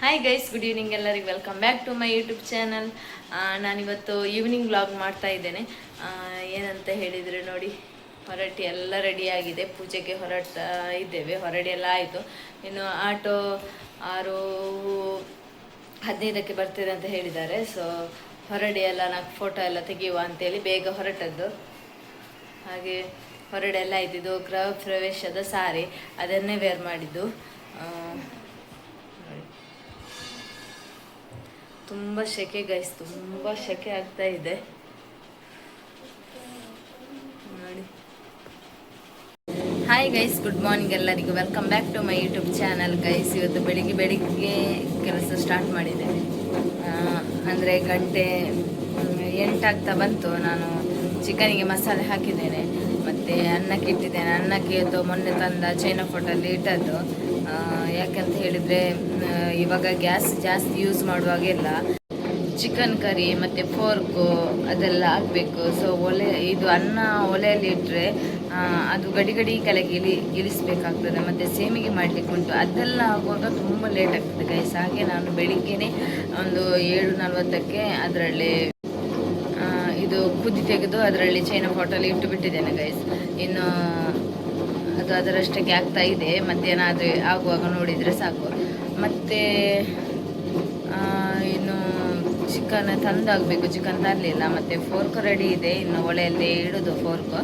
Hi guys, good evening ಎಲ್ಲರಿಗೆ. Welcome back to my YouTube channel. ನಾನಿವತ್ತು evening vlog ಮಾಡ್ತಾ ಇದ್ದೇನೆ. ಏನಂತ ಹೇಳಿದರೆ ನೋಡಿ, ಹೊರಟಿ ಎಲ್ಲ ರೆಡಿಯಾಗಿದೆ. ಪೂಜೆಗೆ ಹೊರಡ್ತಾ ಇದ್ದೇವೆ. ಹೊರಡಿ ಎಲ್ಲ ಆಯಿತು. ಇನ್ನು ಆಟೋ 6:15 ಬರ್ತಿದೆ ಅಂತ ಹೇಳಿದ್ದಾರೆ. ಸೊ ಹೊರಡಿ ಎಲ್ಲ ನಾಲ್ಕು ಫೋಟೋ ಎಲ್ಲ ತೆಗೆಯುವ ಅಂತೇಳಿ ಬೇಗ ಹೊರಟದ್ದು. ಹಾಗೆ ಹೊರಡೆಲ್ಲ ಆಯ್ತು. ಇದು ಗೃಹ ಪ್ರವೇಶದ ಸಾರಿ, ಅದನ್ನೇ ವೇರ್ ಮಾಡಿದ್ದು. ತುಂಬ ಸೆಕೆ ಗೈಸ್, ತುಂಬ ಸೆಕೆ ಆಗ್ತಾ ಇದೆ ನೋಡಿ. ಹಾಯ್ ಗೈಸ್, ಗುಡ್ ಮಾರ್ನಿಂಗ್ ಎಲ್ಲರಿಗೂ. Welcome back to my YouTube channel guys. ಇವತ್ತು ಬೆಳಿಗ್ಗೆ ಕೆಲಸ ಸ್ಟಾರ್ಟ್ ಮಾಡಿದ್ದೇನೆ. ಅಂದರೆ ಗಂಟೆ 8 ಆಗ್ತಾ ಬಂತು. ನಾನು ಚಿಕನಿಗೆ ಮಸಾಲೆ ಹಾಕಿದ್ದೇನೆ, ಮತ್ತು ಅನ್ನಕ್ಕೆ ಇಟ್ಟಿದ್ದೇನೆ. ಅನ್ನಕ್ಕೆ ಇವತ್ತು ಮೊನ್ನೆ ತಂದ ಚೈನಾ ಫೋಟಲ್ಲಿ ಇಟ್ಟದ್ದು. ಯಾಕಂತ ಹೇಳಿದರೆ ಇವಾಗ ಗ್ಯಾಸ್ ಜಾಸ್ತಿ ಯೂಸ್ ಮಾಡುವಾಗೆಲ್ಲ ಚಿಕನ್ ಕರಿ ಮತ್ತು ಫೋರ್ಕು ಅದೆಲ್ಲ ಹಾಕಬೇಕು. ಸೊ ಇದು ಅನ್ನ ಒಲೆಯಲ್ಲಿ ಇಟ್ಟರೆ ಅದು ಗಡಿ ಕೆಳಗೆ ಇಳಿಸ್ಬೇಕಾಗ್ತದೆ. ಮತ್ತು ಸೇಮಿಗೆ ಮಾಡಲಿಕ್ಕೆ ಉಂಟು, ಅದೆಲ್ಲ ಆಗುವಾಗ ತುಂಬ ಲೇಟ್ ಆಗ್ತದೆ ಗೈಸ್. ಹಾಗೆ ನಾನು ಬೆಳಿಗ್ಗೆನೇ ಒಂದು 7:40ಕ್ಕೆ ಅದರಲ್ಲಿ ಇದು ಕುದಿ ತೆಗೆದು ಅದರಲ್ಲಿ ಚೈನಾ ಪಾಟಲ್ಲಿ ಇಟ್ಟು ಬಿಟ್ಟಿದ್ದೇನೆ ಗೈಸ್. ಇನ್ನು ಅದು ಅದರಷ್ಟಕ್ಕೆ ಆಗ್ತಾ ಇದೆ. ಮಧ್ಯಾಹ್ನ ಅದು ಆಗುವಾಗ ನೋಡಿದರೆ ಸಾಕು. ಮತ್ತು ಇನ್ನು ಚಿಕನ್ ತಂದಾಗಬೇಕು. ಚಿಕನ್ ತರಲಿಲ್ಲ. ಮತ್ತು ಫೋರ್ಕ್ ರೆಡಿ ಇದೆ, ಇನ್ನು ಒಲೆಯಲ್ಲಿ ಇಡೋದು ಫೋರ್ಕು.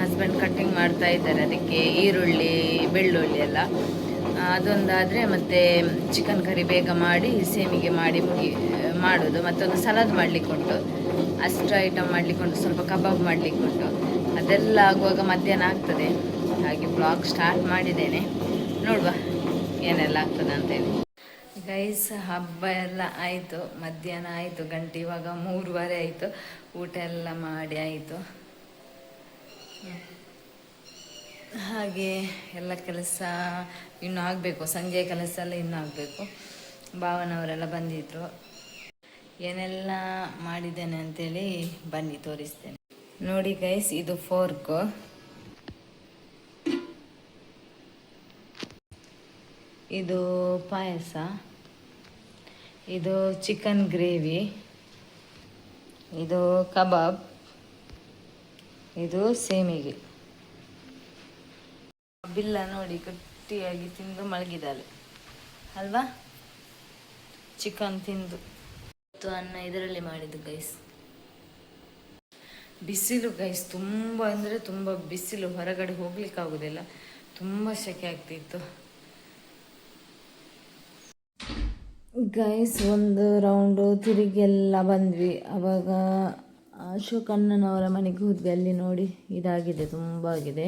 ಹಸ್ಬೆಂಡ್ ಕಟ್ಟಿಂಗ್ ಮಾಡ್ತಾ ಇದ್ದಾರೆ, ಅದಕ್ಕೆ ಈರುಳ್ಳಿ ಬೆಳ್ಳುಳ್ಳಿ ಎಲ್ಲ ಅದೊಂದಾದರೆ ಮತ್ತು ಚಿಕನ್ ಕರಿ ಬೇಗ ಮಾಡಿ ಸೇಮಿಗೆ ಮಾಡಿ ಮಾಡೋದು. ಮತ್ತೊಂದು ಸಲಾದ್ ಮಾಡಲಿಕ್ಕುಂಟು, ಅಷ್ಟು ಐಟಮ್ ಮಾಡಲಿಕ್ಕುಂಟು. ಸ್ವಲ್ಪ ಕಬಾಬ್ ಮಾಡಲಿಕ್ಕುಂಟು. ಅದೆಲ್ಲ ಆಗುವಾಗ ಮಧ್ಯಾಹ್ನ ಆಗ್ತದೆ. ಹಾಗೆ ಬ್ಲಾಗ್ ಸ್ಟಾರ್ಟ್ ಮಾಡಿದ್ದೇನೆ, ನೋಡುವ ಏನೆಲ್ಲ ಆಗ್ತದೆ ಅಂತೇಳಿ ಗೈಸ್. ಹಬ್ಬ ಎಲ್ಲ ಆಯಿತು, ಮಧ್ಯಾಹ್ನ ಆಯಿತು. ಗಂಟೆ ಇವಾಗ 3:15 ಆಯಿತು. ಊಟ ಎಲ್ಲ ಮಾಡಿ ಆಯಿತು. ಹಾಗೆ ಎಲ್ಲ ಕೆಲಸ ಇನ್ನೂ ಆಗಬೇಕು. ಸಂಜೆ ಕೆಲಸ ಎಲ್ಲ ಇನ್ನೂ ಆಗಬೇಕು. ಭಾವನವರೆಲ್ಲ ಬಂದಿದ್ದರು. ಏನೆಲ್ಲ ಮಾಡಿದ್ದೇನೆ ಅಂತೇಳಿ ಬನ್ನಿ ತೋರಿಸ್ತೇನೆ ನೋಡಿ ಗೈಸ್. ಇದು ಫೋರ್ಕು, ಇದು ಪಾಯಸ, ಇದು ಚಿಕನ್ ಗ್ರೇವಿ, ಇದು ಕಬಾಬ್, ಇದು ಸೇಮಿಗೆ. ಬಿಲ್ಲ ನೋಡಿ ಗಟ್ಟಿಯಾಗಿ ತಿಂದು ಮಲಗಿದ್ದಾಳೆ ಅಲ್ವಾ, ಚಿಕನ್ ತಿಂದು. ಅನ್ನ ಇದರಲ್ಲಿ ಮಾಡಿದ್ದು ಗೈಸ್. ಬಿಸಿಲು ಗೈಸ್, ತುಂಬ ಅಂದರೆ ತುಂಬ ಬಿಸಿಲು. ಹೊರಗಡೆ ಹೋಗ್ಲಿಕ್ಕಾಗೋದಿಲ್ಲ, ತುಂಬ ಸೆಕೆ ಆಗ್ತಿತ್ತು ಗೈಸ್. ಒಂದು ರೌಂಡು ತಿರುಗಿ ಎಲ್ಲ ಬಂದ್ವಿ. ಆವಾಗ ಅಶೋಕ್ ಅಣ್ಣನವರ ಮನೆಗೆ ಹೋದ್ವಿ. ಅಲ್ಲಿ ನೋಡಿ ಇದಾಗಿದೆ, ತುಂಬ ಆಗಿದೆ.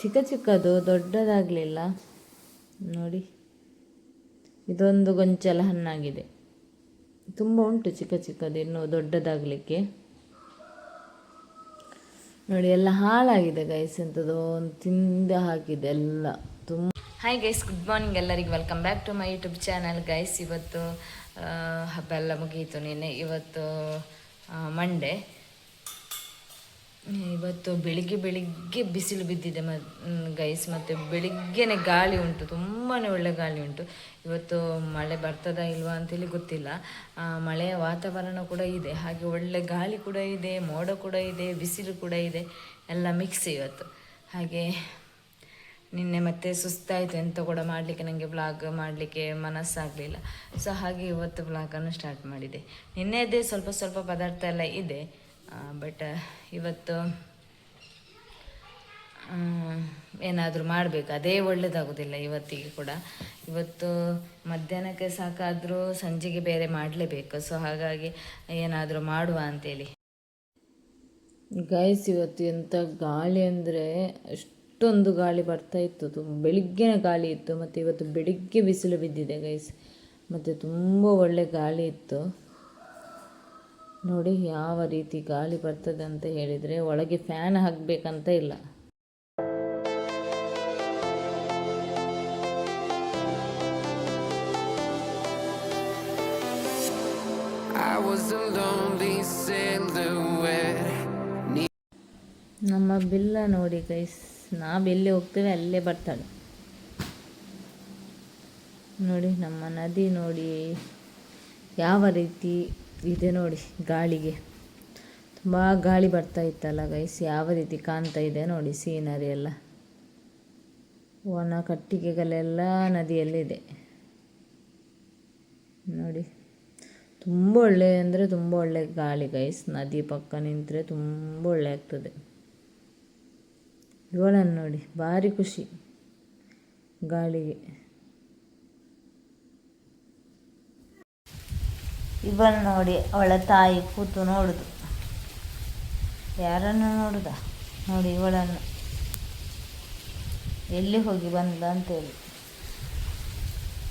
ಚಿಕ್ಕದು, ದೊಡ್ಡದಾಗಲಿಲ್ಲ ನೋಡಿ. ಇದೊಂದು ಗೊಂಚಲ ಹಣ್ಣಾಗಿದೆ. ತುಂಬ ಉಂಟು ಚಿಕ್ಕದು, ಇನ್ನೂ ದೊಡ್ಡದಾಗಲಿಕ್ಕೆ ನೋಡಿ. ಎಲ್ಲ ಹಾಳಾಗಿದೆ ಗೈಸ್, ಎಂಥದ್ದು ತಿಂದು ಹಾಕಿದೆ ಎಲ್ಲ ತುಂಬ. ಹಾಯ್ ಗೈಸ್, ಗುಡ್ ಮಾರ್ನಿಂಗ್ ಎಲ್ಲರಿಗೆ. Welcome back to my YouTube channel guys. ಇವತ್ತು ಹಬ್ಬ ಎಲ್ಲ ಮುಗಿಯಿತು ನಿನ್ನೆ. ಇವತ್ತು ಮಂಡೇ. ಇವತ್ತು ಬೆಳಿಗ್ಗೆ ಬಿಸಿಲು ಬಿದ್ದಿದೆ ಗೈಸ್. ಮತ್ತು ಬೆಳಿಗ್ಗೆನೆ ಗಾಳಿ ಉಂಟು, ತುಂಬಾ ಒಳ್ಳೆ ಗಾಳಿ ಉಂಟು. ಇವತ್ತು ಮಳೆ ಬರ್ತದಾ ಇಲ್ವಾ ಅಂತೇಳಿ ಗೊತ್ತಿಲ್ಲ. ಮಳೆಯ ವಾತಾವರಣ ಕೂಡ ಇದೆ, ಹಾಗೆ ಒಳ್ಳೆ ಗಾಳಿ ಕೂಡ ಇದೆ, ಮೋಡ ಕೂಡ ಇದೆ, ಬಿಸಿಲು ಕೂಡ ಇದೆ, ಎಲ್ಲ ಮಿಕ್ಸ್ ಇವತ್ತು. ಹಾಗೆ ನಿನ್ನೆ ಮತ್ತೆ ಸುಸ್ತಾಯಿತು, ಎಂತ ಕೂಡ ಮಾಡಲಿಕ್ಕೆ ನನಗೆ ವ್ಲಾಗ್ ಮಾಡಲಿಕ್ಕೆ ಮನಸ್ಸಾಗಲಿಲ್ಲ. ಸೊ ಹಾಗೆ ಇವತ್ತು ವ್ಲಾಗನ್ನು ಸ್ಟಾರ್ಟ್ ಮಾಡಿದೆ. ನಿನ್ನೆದೇ ಸ್ವಲ್ಪ ಪದಾರ್ಥ ಎಲ್ಲ ಇದೆ, ಬಟ್ ಇವತ್ತು ಏನಾದರೂ ಮಾಡಬೇಕು, ಅದೇ ಒಳ್ಳೆಯದಾಗೋದಿಲ್ಲ ಇವತ್ತಿಗೆ ಕೂಡ. ಇವತ್ತು ಮಧ್ಯಾಹ್ನಕ್ಕೆ ಸಾಕಾದರೂ ಸಂಜೆಗೆ ಬೇರೆ ಮಾಡಲೇಬೇಕು. ಸೊ ಹಾಗಾಗಿ ಏನಾದರೂ ಮಾಡುವ ಅಂತೇಳಿ ಗೈಸ್. ಇವತ್ತು ಎಂಥ ಗಾಳಿ ಅಂದರೆ ಅಷ್ಟೊಂದು ಗಾಳಿ ಬರ್ತಾ ಇತ್ತು. ಬೆಳಿಗ್ಗೆನೇ ಗಾಳಿ ಇತ್ತು, ಮತ್ತು ಇವತ್ತು ಬೆಳಿಗ್ಗೆ ಬಿಸಿಲು ಬಿದ್ದಿದೆ ಗೈಸ್. ಮತ್ತು ತುಂಬ ಒಳ್ಳೆ ಗಾಳಿ ಇತ್ತು ನೋಡಿ. ಯಾವ ರೀತಿ ಗಾಳಿ ಬರ್ತದೆ ಅಂತ ಹೇಳಿದರೆ ಒಳಗೆ ಫ್ಯಾನ್ ಹಾಕಬೇಕಂತ ಇಲ್ಲ. ನಮ್ಮ ಬಿಲ್ಲ ನೋಡಿ ಗೈಸ್, ನಾವು ಎಲ್ಲಿ ಹೋಗ್ತೇವೆ ಅಲ್ಲೇ ಬರ್ತಾಳೆ. ನೋಡಿ ನಮ್ಮ ನದಿ ನೋಡಿ ಯಾವ ರೀತಿ ಇದೆ ನೋಡಿ. ಗಾಳಿಗೆ ತುಂಬ ಗಾಳಿ ಬರ್ತಾ ಇತ್ತಲ್ಲ ಗೈಸ್, ಯಾವ ರೀತಿ ಕಾಣ್ತಾ ಇದೆ ನೋಡಿ ಸೀನರಿ ಎಲ್ಲ. ಒಣ ಕಟ್ಟಿಗೆಗಳೆಲ್ಲ ನದಿಯಲ್ಲಿದೆ ನೋಡಿ. ತುಂಬ ಒಳ್ಳೆ ಅಂದರೆ ತುಂಬ ಒಳ್ಳೆ ಗಾಳಿ ಗೈಸ್. ನದಿ ಪಕ್ಕ ನಿಂತರೆ ತುಂಬ ಒಳ್ಳೆ ಆಗ್ತದೆ. ಇವಳನ್ನು ನೋಡಿ, ಭಾರಿ ಖುಷಿ ಗಾಳಿಗೆ. ಇವಳು ನೋಡಿ, ಅವಳ ತಾಯಿ ಕೂತು ನೋಡುದು. ಯಾರನ್ನು ನೋಡುದ ನೋಡಿ, ಇವಳನ್ನು ಎಲ್ಲಿ ಹೋಗಿ ಬಂದ ಅಂತೇಳಿ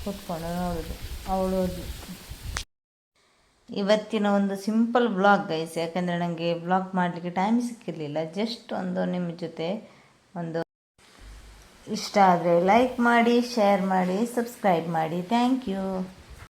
ಕೂತ್ಕೊಂಡು ನೋಡುದು. ಅವಳು ಇವತ್ತಿನ ಒಂದು ಸಿಂಪಲ್ ಬ್ಲಾಗ್ ಗೈಸ್, ಯಾಕಂದರೆ ನನಗೆ ಬ್ಲಾಗ್ ಮಾಡಲಿಕ್ಕೆ ಟೈಮ್ ಸಿಕ್ಕಿರಲಿಲ್ಲ. ಜಸ್ಟ್ ಒಂದು ನಿಮ್ಮ ಜೊತೆ ಒಂದು ಇಷ್ಟ ಆದರೆ ಲೈಕ್ ಮಾಡಿ, ಶೇರ್ ಮಾಡಿ, ಸಬ್ಸ್ಕ್ರೈಬ್ ಮಾಡಿ. Thank you.